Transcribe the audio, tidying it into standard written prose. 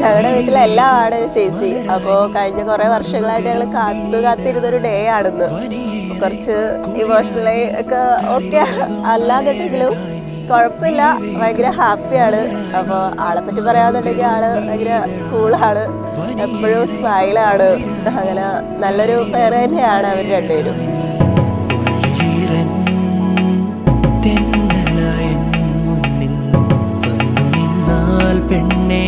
ഞങ്ങളുടെ വീട്ടിലെ എല്ലാം ആണ് ചേച്ചി. അപ്പോൾ കഴിഞ്ഞ കുറേ വർഷങ്ങളായിട്ട് ഞങ്ങൾ കാത്തിരുന്നൊരു ഡേ ആണെന്ന്. കുറച്ച് ഇമോഷണലി ഒക്കെ ഓക്കെ അല്ലാന്നുണ്ടെങ്കിലും കുഴപ്പമില്ല, ഭയങ്കര ഹാപ്പിയാണ്. അപ്പോൾ ആളെ പറ്റി പറയാന്നുണ്ടെങ്കിൽ ആള് ഭയങ്കര കൂളാണ്, എപ്പോഴും സ്മൈലാണ്. അങ്ങനെ നല്ലൊരു പേര് തന്നെയാണ് അവർ രണ്ടുപേരും. പെണ്ണേ